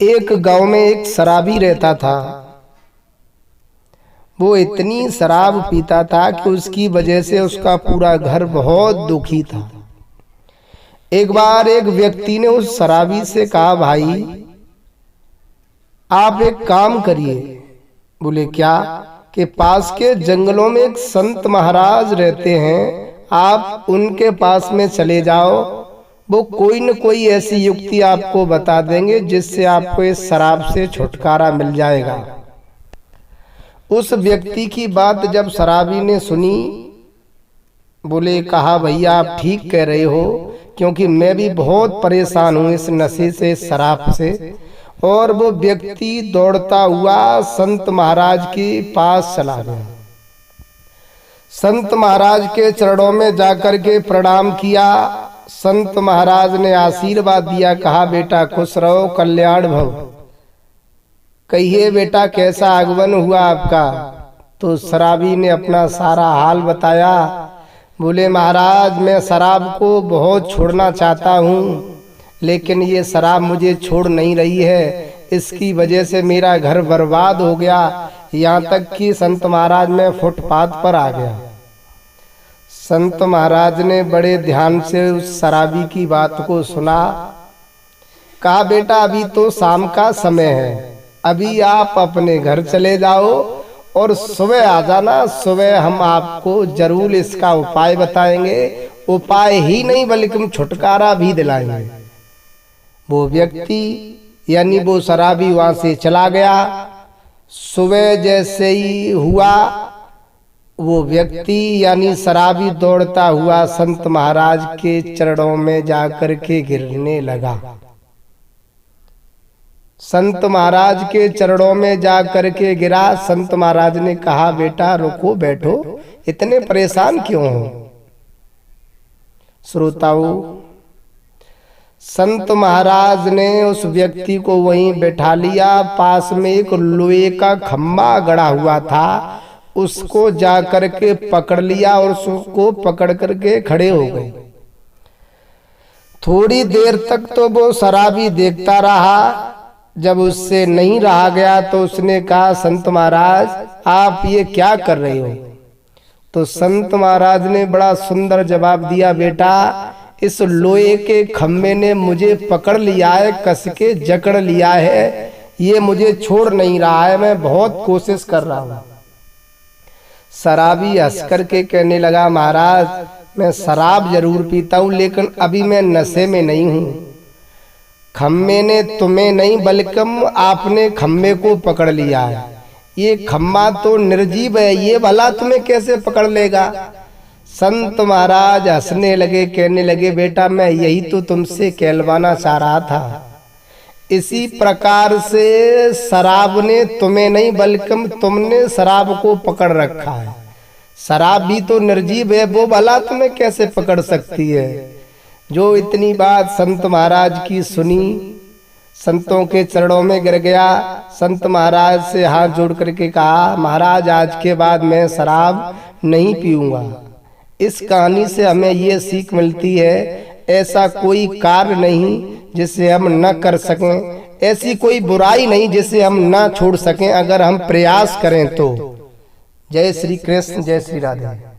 एक गांव में एक शराबी रहता था। वो इतनी शराब पीता था कि उसकी वजह से उसका पूरा घर बहुत दुखी था। एक बार एक व्यक्ति ने उस शराबी से कहा, भाई आप एक काम करिए। बोले क्या? कि पास के जंगलों में एक संत महाराज रहते हैं, आप उनके पास में चले जाओ, वो कोई न कोई ऐसी युक्ति आपको बता देंगे जिससे आपको इस शराब से छुटकारा मिल जाएगा। उस व्यक्ति की बात जब शराबी ने सुनी, बोले कहा, भैया आप ठीक कह रहे हो, क्योंकि मैं भी बहुत परेशान हूं इस नशे से, इस शराब से। और वो व्यक्ति दौड़ता हुआ संत महाराज के पास चला गया। संत महाराज के चरणों में जाकर के प्रणाम किया। संत महाराज ने आशीर्वाद दिया, कहा बेटा खुश रहो, कल्याण भव। कहिए बेटा कैसा आगमन हुआ आपका? तो शराबी ने अपना सारा हाल बताया। बोले महाराज मैं शराब को बहुत छोड़ना चाहता हूँ, लेकिन ये शराब मुझे छोड़ नहीं रही है। इसकी वजह से मेरा घर बर्बाद हो गया, यहाँ तक कि संत महाराज मैं फुटपाथ पर आ गया। संत महाराज ने बड़े ध्यान से उस शराबी की बात को सुना। कहा बेटा अभी तो शाम का समय है, अभी आप अपने घर चले जाओ और सुबह आ जाना। सुबह हम आपको जरूर इसका उपाय बताएंगे। उपाय ही नहीं बल्कि छुटकारा भी दिलाएंगे। वो व्यक्ति यानी वो शराबी वहां से चला गया। सुबह जैसे ही हुआ, वो व्यक्ति यानी शराबी दौड़ता हुआ संत महाराज के चरणों में जाकर के गिरने लगा। संत महाराज के चरणों में जाकर के गिरा। संत महाराज ने कहा बेटा रुको, बैठो, इतने परेशान क्यों हो? श्रोताओं, संत महाराज ने उस व्यक्ति को वहीं बैठा लिया। पास में एक लोहे का खम्भा गड़ा हुआ था, उसको जाकर के पकड़ लिया और उसको पकड़ करके खड़े हो गए। थोड़ी देर तक तो वो शराबी देखता रहा। जब उससे नहीं रहा गया तो उसने कहा, संत महाराज आप ये क्या कर रहे हो? तो संत महाराज ने बड़ा सुंदर जवाब दिया, बेटा इस लोहे के खम्भे ने मुझे पकड़ लिया है, कस के जकड़ लिया है, ये मुझे छोड़ नहीं रहा है, मैं बहुत कोशिश कर रहा हूं। शराबी हंस करके कहने लगा, महाराज मैं शराब जरूर पीता हूं, लेकिन अभी मैं नशे में नहीं हूं। खम्भे ने तुम्हें नहीं बल्कि आपने खम्भे को पकड़ लिया है। ये खम्भा तो निर्जीव है, ये भला तुम्हें कैसे पकड़ लेगा? संत महाराज हंसने लगे, कहने लगे बेटा मैं यही तो तुमसे कहलवाना चाह रहा था। इसी प्रकार से शराब ने तुम्हें नहीं बल्कि तुमने शराब को पकड़ रखा है। शराब भी तो निर्जीव है, वो भला तुम्हें कैसे पकड़ सकती है? जो इतनी बात संत महाराज की सुनी, संतों के चरणों में गिर गया। संत महाराज से हाथ जोड़ करके कहा, महाराज आज के बाद मैं शराब नहीं पीऊंगा। इस कहानी से हमें ये सीख मिलती है, ऐसा कोई कार्य नहीं जिसे हम न कर सकें, ऐसी कोई बुराई नहीं जिसे हम न छोड़ सकें, अगर हम प्रयास करें तो। जय श्री कृष्ण, जय श्री राधे।